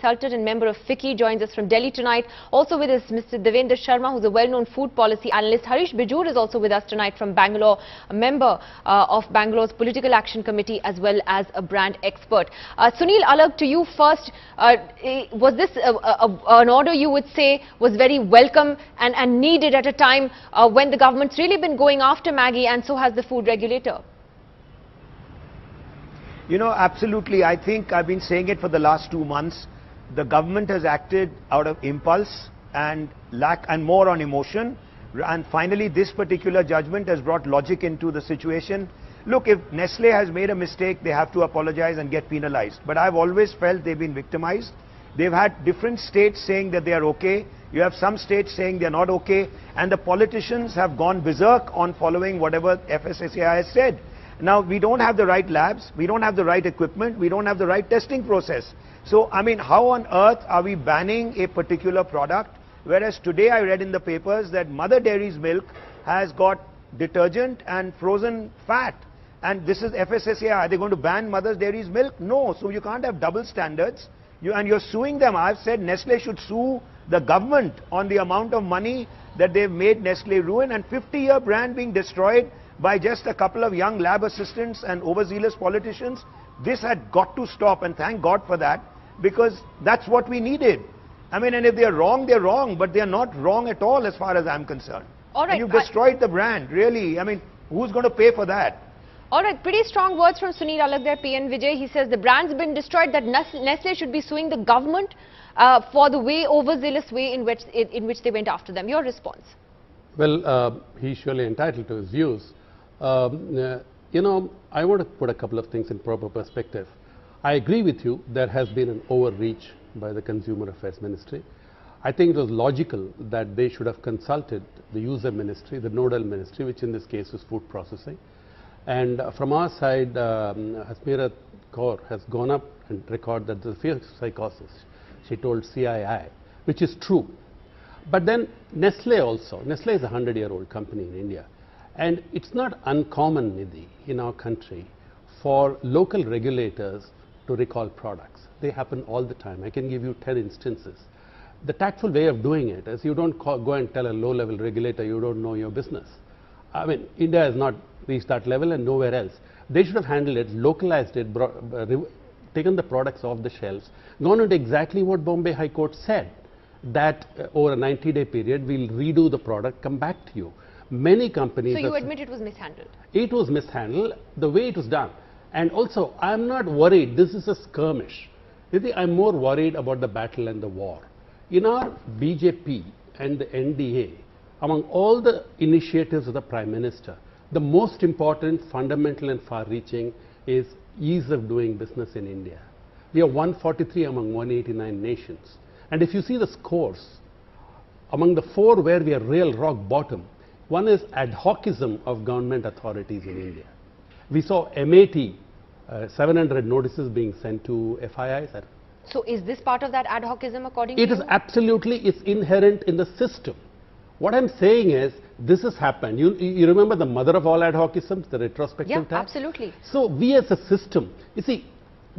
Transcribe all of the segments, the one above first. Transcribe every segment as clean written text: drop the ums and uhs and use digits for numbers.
consultant and member of FICCI, joins us from Delhi tonight. Also with us, Mr. Devinder Sharma, who's a well-known food policy analyst. Harish Bijur is also with us tonight from Bangalore, a member of Bangalore's Political Action Committee, as well as a brand expert. Sunil Alag, to you first. Was this an order you would say was very welcome and needed at a time when the government's really been going after Maggi, and so has the food regulator? You know, absolutely. I think I've been saying it for the last 2 months. The government has acted out of impulse and more on emotion. And finally, this particular judgment has brought logic into the situation. Look, if Nestle has made a mistake, they have to apologize and get penalized. But I've always felt they've been victimized. They've had different states saying that they are okay. You have some states saying they're not okay. And the politicians have gone berserk on following whatever FSSAI has said. Now, we don't have the right labs, we don't have the right equipment, we don't have the right testing process. So, I mean, how on earth are we banning a particular product? Whereas today I read in the papers that Mother Dairy's milk has got detergent and frozen fat. And this is FSSAI. Are they going to ban Mother Dairy's milk? No. So you can't have double standards. And you're suing them. I've said Nestle should sue the government on the amount of money that they've made Nestle ruin, and 50-year brand being destroyed by just a couple of young lab assistants and overzealous politicians. This had got to stop, and thank God for that, because that's what we needed. I mean, and if they're wrong, but they're not wrong at all as far as I'm concerned. All right, and you've destroyed the brand, really. I mean, who's going to pay for that? All right, pretty strong words from Sunil Alag there, PN Vijay. He says the brand's been destroyed, that Nestle should be suing the government for the overzealous way in which they went after them. Your response? Well, he's surely entitled to his views. You know, I want to put a couple of things in proper perspective. I agree with you, there has been an overreach by the Consumer Affairs Ministry. I think it was logical that they should have consulted the user ministry, the nodal ministry, which in this case is food processing. And from our side, Hasmeera Kaur has gone up and recorded that there's a fear of psychosis. She told CII, which is true. But then Nestle also, Nestle is a 100-year-old company in India. And it's not uncommon, Nidhi, in our country for local regulators to recall products. They happen all the time. I can give you 10 instances. The tactful way of doing it is you don't go and tell a low-level regulator you don't know your business. I mean, India has not reached that level and nowhere else. They should have handled it, localized it, taken the products off the shelves, gone into exactly what Bombay High Court said, that over a 90-day period we'll redo the product, come back to you. Many companies... So you admit it was mishandled? It was mishandled, the way it was done. And also, I'm not worried, this is a skirmish. I'm more worried about the battle and the war. In our BJP and the NDA, among all the initiatives of the Prime Minister, the most important, fundamental and far-reaching is ease of doing business in India. We are 143 among 189 nations. And if you see the scores, among the 4 where we are real rock bottom, one is adhocism of government authorities in India. We saw MAT, 700 notices being sent to FIIs. So is this part of that adhocism according to you? It is absolutely, it's inherent in the system. What I'm saying is, this has happened. You remember the mother of all adhocisms, the retrospective tax? Absolutely. So we as a system, you see,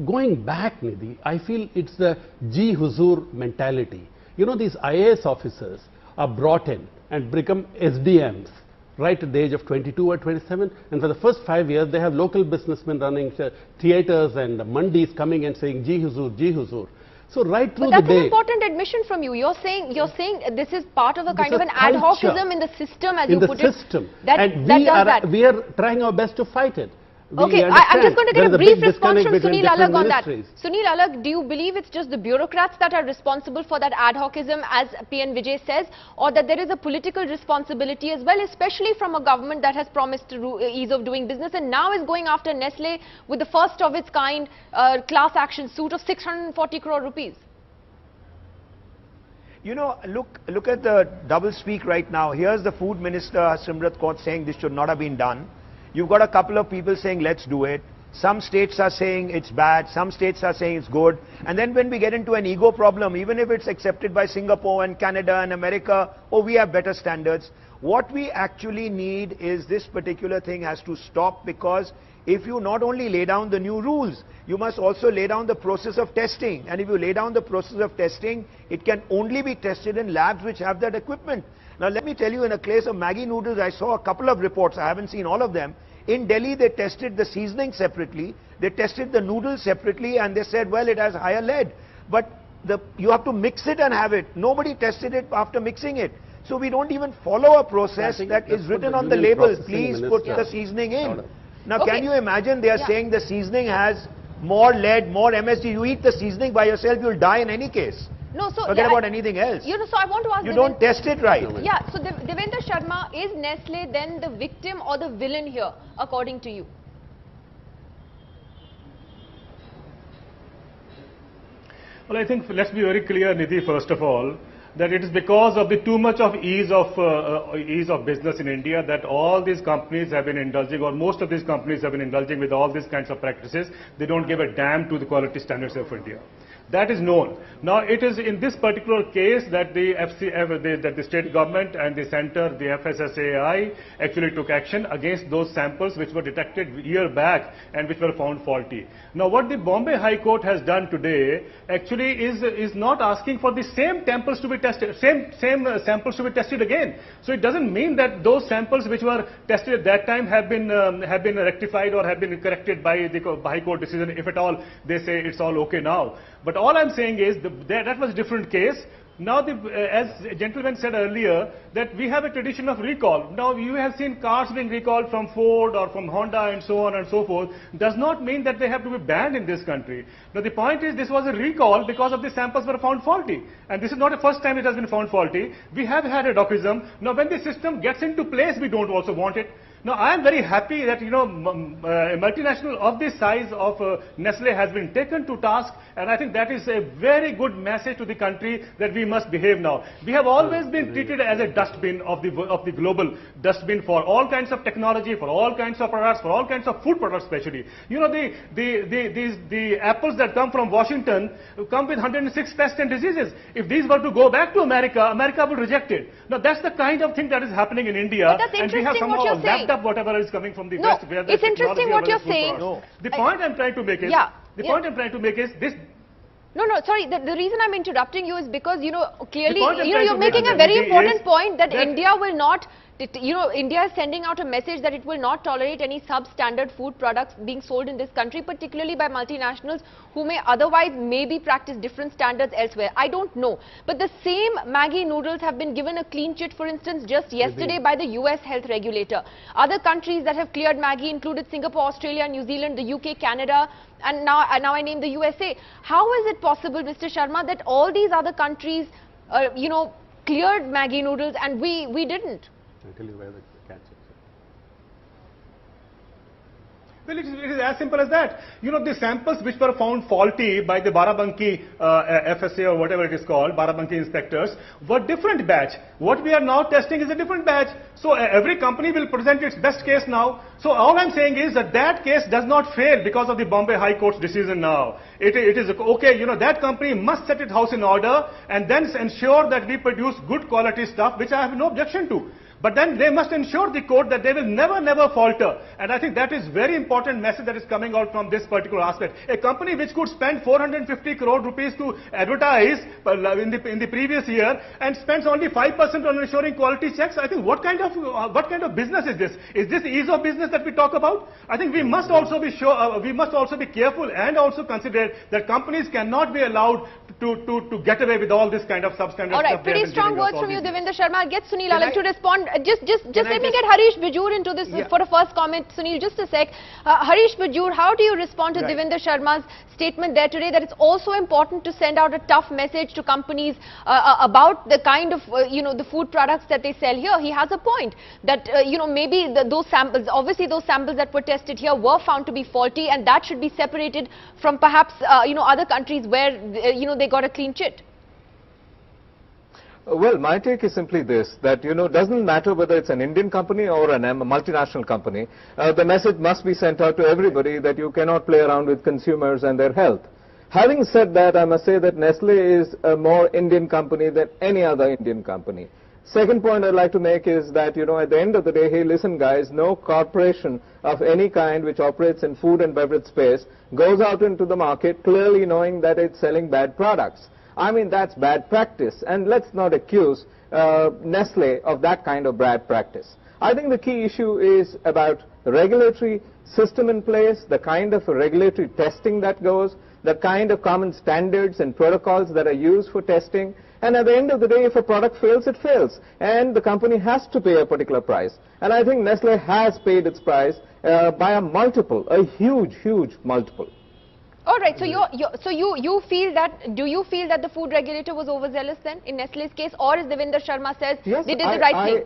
going back, Nidhi, I feel it's the Ji Huzur mentality. You know, these IAS officers are brought in and become SDMs right at the age of 22 or 27, and for the first 5 years they have local businessmen running theatres and mandis coming and saying Ji Huzur, Ji Huzur. So right through the day... But that's an important admission from you. You're saying this is part of a kind of an adhocism in the system, as you put it. In the system. And we are trying our best to fight it. Okay, I'm just going to get a brief response from Sunil Alag on that. Sunil Alag, do you believe it's just the bureaucrats that are responsible for that adhocism, as PN Vijay says, or that there is a political responsibility as well, especially from a government that has promised ease of doing business and now is going after Nestle with the first of its kind class action suit of 640 crore rupees? You know, look at the double speak right now. Here's the food minister, Simrat Kaur, saying this should not have been done. You've got a couple of people saying, let's do it. Some states are saying it's bad, some states are saying it's good. And then when we get into an ego problem, even if it's accepted by Singapore and Canada and America, oh, we have better standards. What we actually need is this particular thing has to stop, because if you not only lay down the new rules, you must also lay down the process of testing. And if you lay down the process of testing, it can only be tested in labs which have that equipment. Now let me tell you, in a case of Maggi noodles, I saw a couple of reports, I haven't seen all of them. In Delhi, they tested the seasoning separately, they tested the noodles separately, and they said, well, it has higher lead. But you have to mix it and have it. Nobody tested it after mixing it. So we don't even follow a process that is written on the label. Please put the seasoning in. Now can you imagine they are saying the seasoning has more lead, more MSG. You eat the seasoning by yourself, you'll die in any case. No, so forget about anything else. You know, so I want to ask you don't test it right. Yeah, so Devinder Sharma, is Nestle then the victim or the villain here, according to you? Well, I think let's be very clear, Nidhi, first of all, that it is because of the too much of ease of business in India that all these companies have been indulging, or most of these companies have been indulging with all these kinds of practices. They don't give a damn to the quality standards of India. That is known. Now, it is in this particular case that the state government and the center, the FSSAI, actually took action against those samples which were detected a year back and which were found faulty. Now, what the Bombay High Court has done today actually is not asking for the same samples to be tested, same samples to be tested again. So it doesn't mean that those samples which were tested at that time have been rectified or have been corrected by the High Court decision. If at all they say it's all okay now. But all I'm saying is that was a different case. Now, as a gentleman said earlier, that we have a tradition of recall. Now, you have seen cars being recalled from Ford or from Honda and so on and so forth. Does not mean that they have to be banned in this country. Now, the point is this was a recall because of the samples were found faulty. And this is not the first time it has been found faulty. We have had Adhoc ISM. Now, when the system gets into place, we don't also want it. Now, I am very happy that, a multinational of this size of Nestle has been taken to task, and I think that is a very good message to the country that we must behave now. We have always been treated as a dustbin of the global dustbin for all kinds of technology, for all kinds of products, for all kinds of food products especially. You know, the apples that come from Washington come with 106 pests and diseases. If these were to go back to America, America will reject it. Now, that's the kind of thing that is happening in India, and we have somehow lapped up whatever is coming from the West. Where it's interesting what you're saying. The point I'm trying to make is, this. No, sorry, the reason I'm interrupting you is because, clearly, you're making a very important point that India will not, India is sending out a message that it will not tolerate any substandard food products being sold in this country, particularly by multinationals who may otherwise maybe practice different standards elsewhere. I don't know. But the same Maggi noodles have been given a clean chit, for instance, just yesterday by the US health regulator. Other countries that have cleared Maggi included Singapore, Australia, New Zealand, the UK, Canada, and now I name the USA. How is it possible, Mr. Sharma, that all these other countries, cleared Maggi noodles and we didn't? I'll tell you where the catch is. Well, it is as simple as that. The samples which were found faulty by the Barabanki FSA or whatever it is called, Barabanki inspectors, were different batch. What we are now testing is a different batch. So every company will present its best case now. So all I'm saying is that case does not fail because of the Bombay High Court's decision now. It is okay, that company must set its house in order and then ensure that we produce good quality stuff, which I have no objection to. But then they must ensure the court that they will never falter. And I think that is very important message that is coming out from this particular aspect. A company which could spend 450 crore rupees to advertise in the previous year and spends only 5% on ensuring quality checks. I think what kind of business is this? Is this ease of business that we talk about? I think we must also be sure, we must also be careful and also consider that companies cannot be allowed to get away with all this kind of substandard stuff. All right, stuff pretty strong words from you, Devinder Sharma. I'll get Sunil Alal to respond. Just let me get Harish Bijur into this for a first comment. Sunil, just a sec. Harish Bijur, how do you respond to Devinder Sharma's statement there today that it's also important to send out a tough message to companies about the kind of, the food products that they sell here? He has a point that, maybe those samples, obviously those samples that were tested here were found to be faulty, and that should be separated from perhaps, other countries where, they got a clean chit. Well, my take is simply this, that, doesn't matter whether it's an Indian company or a multinational company, the message must be sent out to everybody that you cannot play around with consumers and their health. Having said that, I must say that Nestle is a more Indian company than any other Indian company. Second point I'd like to make is that, at the end of the day, hey, listen guys, no corporation of any kind which operates in food and beverage space goes out into the market clearly knowing that it's selling bad products. I mean, that's bad practice, and let's not accuse Nestle of that kind of bad practice. I think the key issue is about the regulatory system in place, the kind of regulatory testing that goes, the kind of common standards and protocols that are used for testing. And at the end of the day, if a product fails, it fails. And the company has to pay a particular price. And I think Nestle has paid its price by a multiple, a huge, huge multiple. All right, so you feel that, do you feel that the food regulator was overzealous then in Nestle's case, or as Devinder Sharma says, yes, they did the right thing?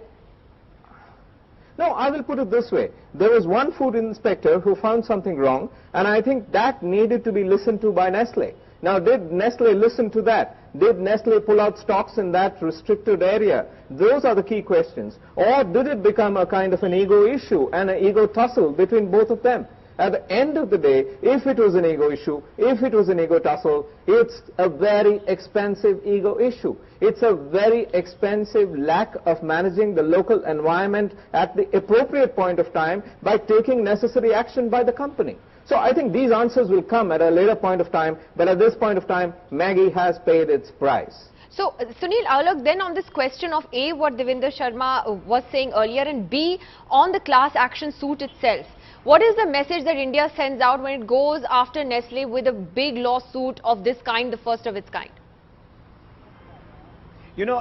No, I will put it this way. There was one food inspector who found something wrong, and I think that needed to be listened to by Nestle. Now, did Nestle listen to that? Did Nestle pull out stocks in that restricted area? Those are the key questions. Or did it become a kind of an ego issue and an ego tussle between both of them? At the end of the day, if it was an ego issue, if it was an ego tussle, it's a very expensive ego issue. It's a very expensive lack of managing the local environment at the appropriate point of time by taking necessary action by the company. So I think these answers will come at a later point of time, but at this point of time, Maggi has paid its price. So, Sunil Alok, then on this question of A, what Devinder Sharma was saying earlier, and B, on the class action suit itself. What is the message that India sends out when it goes after Nestle with a big lawsuit of this kind, the first of its kind?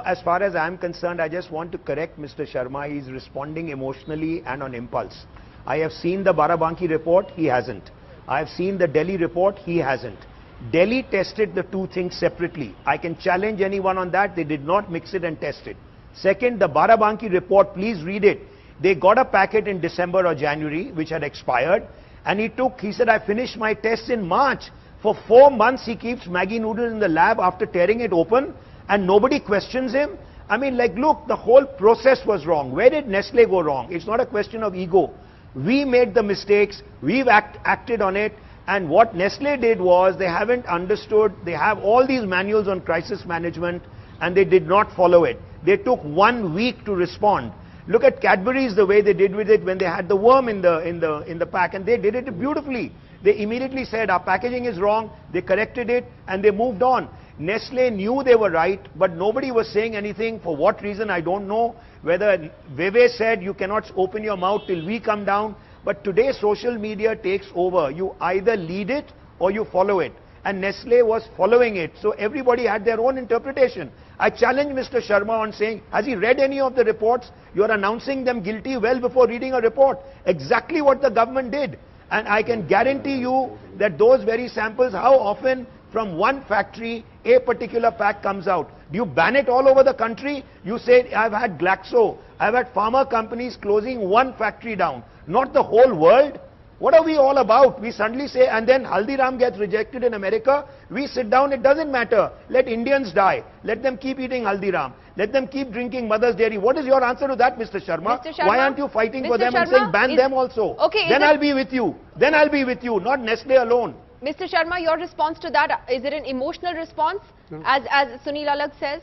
As far as I'm concerned, I just want to correct Mr. Sharma. He's responding emotionally and on impulse. I have seen the Barabanki report, he hasn't. I have seen the Delhi report, he hasn't. Delhi tested the two things separately. I can challenge anyone on that. They did not mix it and test it. Second, the Barabanki report, please read it. They got a packet in December or January, which had expired, and he said, I finished my tests in March. For 4 months, he keeps Maggi noodles in the lab after tearing it open, and nobody questions him. I mean, look, the whole process was wrong. Where did Nestle go wrong? It's not a question of ego. We made the mistakes, we've acted on it, and what Nestle did was, they haven't understood, they have all these manuals on crisis management, and they did not follow it. They took 1 week to respond. Look at Cadbury's, the way they did with it when they had the worm in the pack, and they did it beautifully. They immediately said, our packaging is wrong, they corrected it, and they moved on. Nestle knew they were right, but nobody was saying anything. For what reason, I don't know. Whether Veve said, you cannot open your mouth till we come down. But today, social media takes over. You either lead it or you follow it. And Nestle was following it. So everybody had their own interpretation. I challenge Mr. Sharma on saying, has he read any of the reports? You are announcing them guilty well before reading a report. Exactly what the government did. And I can guarantee you that those very samples, how often from one factory a particular pack comes out. Do you ban it all over the country? You say, I've had Glaxo, I've had pharma companies closing one factory down, not the whole world. What are we all about? We suddenly say, and then Haldiram gets rejected in America. We sit down, it doesn't matter. Let Indians die. Let them keep eating Haldiram. Let them keep drinking Mother's Dairy. What is your answer to that, Mr. Sharma? Mr. Sharma, why aren't you fighting for them Sharma, and saying ban them also? Okay, then I'll be with you. Then I'll be with you, not Nestle alone. Mr. Sharma, your response to that, is it an emotional response, no, as Sunil Alok says?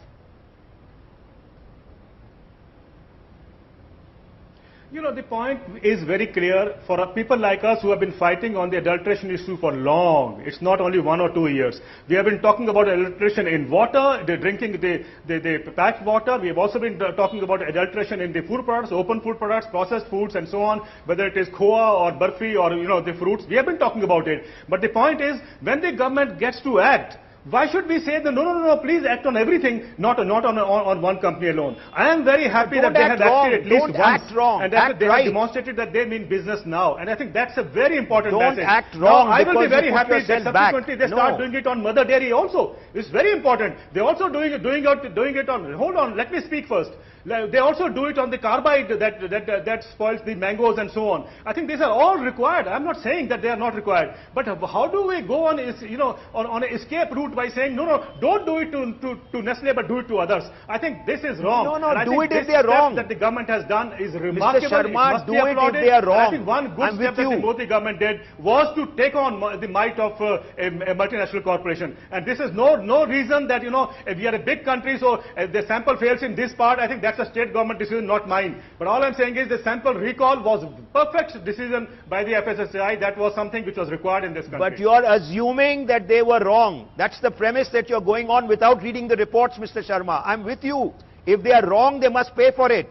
The point is very clear for people like us who have been fighting on the adulteration issue for long. It's not only 1 or 2 years. We have been talking about adulteration in water, the drinking the packed water. We have also been talking about adulteration in the food products, open food products, processed foods and so on, whether it is khoa or barfi or, the fruits. We have been talking about it. But the point is, when the government gets to act, why should we say that no, please act on everything, not on one company alone? I am very happy that they have acted at least once, and that they have demonstrated that they mean business now. And I think that's a very important message. Don't act wrong. Now, I will be very happy that subsequently they start doing it on Mother Dairy also. It's very important. They're also doing it on. Hold on, let me speak first. They also do it on the carbide that spoils the mangoes and so on. I think these are all required. I'm not saying that they are not required. But how do we go on, on an escape route by saying, no, don't do it to Nestle, but do it to others? I think this is wrong. No, do it if they are wrong. That the government has done is remarkable. Mr. Sharma, do it if they are wrong. I think one good step that the Modi government did was to take on the might of a multinational corporation. And this is no reason that, if we are a big country, so if the sample fails in this part, I think that's that's a state government decision, not mine. But all I'm saying is the sample recall was a perfect decision by the FSSAI. That was something which was required in this country. But you are assuming that they were wrong. That's the premise that you're going on without reading the reports, Mr. Sharma. I'm with you. If they are wrong, they must pay for it.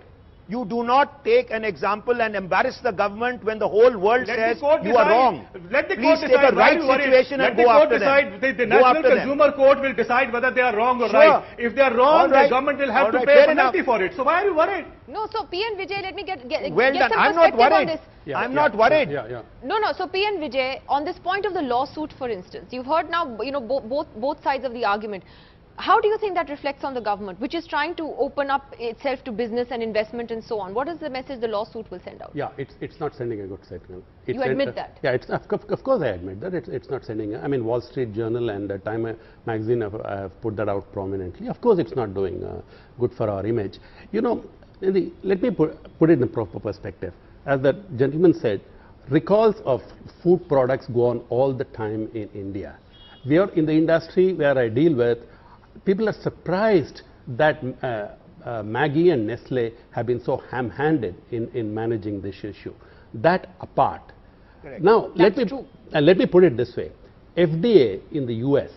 You do not take an example and embarrass the government when the whole world says you are wrong. Let the Please court take decide. a right situation and go after them. The National Consumer Court will decide whether they are wrong or right. If they are wrong, the government will have to pay a penalty for it. So why are you worried? No, so PN Vijay, let me get well get done. some I'm not perspective on worried. this. I'm not worried. No, so PN Vijay, on this point of the lawsuit, for instance, you've heard now, you know, both sides of the argument. How do you think that reflects on the government, which is trying to open up itself to business and investment and so on? What is the message the lawsuit will send out? Yeah, it's not sending a good signal. You admit that? Yeah, of course I admit that. It's not sending. I mean, Wall Street Journal and Time magazine have put that out prominently. Of course, it's not doing good for our image. You know, let me put it in a proper perspective. As the gentleman said, recalls of food products go on all the time in India. We are in the industry where I deal with. People are surprised that Maggi and Nestle have been so ham-handed in managing this issue. That apart. Correct. Now, let me put it this way. FDA in the US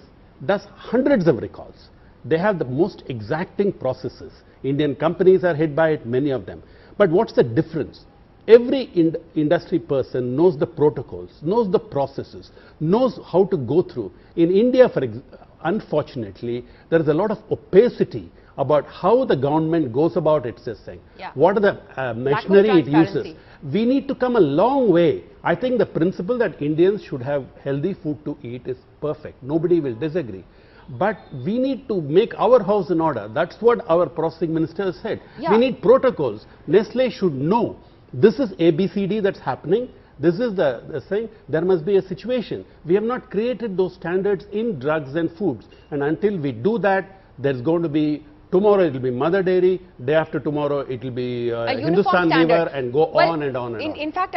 does hundreds of recalls. They have the most exacting processes. Indian companies are hit by it, many of them. But what's the difference? Every industry person knows the protocols, knows the processes, knows how to go through. In India, unfortunately, there is a lot of opacity about how the government goes about its thing. Yeah. What are the machinery it uses? We need to come a long way. I think the principle that Indians should have healthy food to eat is perfect. Nobody will disagree. But we need to make our house in order. That's what our processing minister has said. Yeah. We need protocols. Nestle should know this is ABCD that's happening. This is the thing. There must be a situation. We have not created those standards in drugs and foods. And until we do that, there's going to be, tomorrow it will be Mother Dairy, day after tomorrow it will be Hindustan Lever, and go on and on and on. In fact,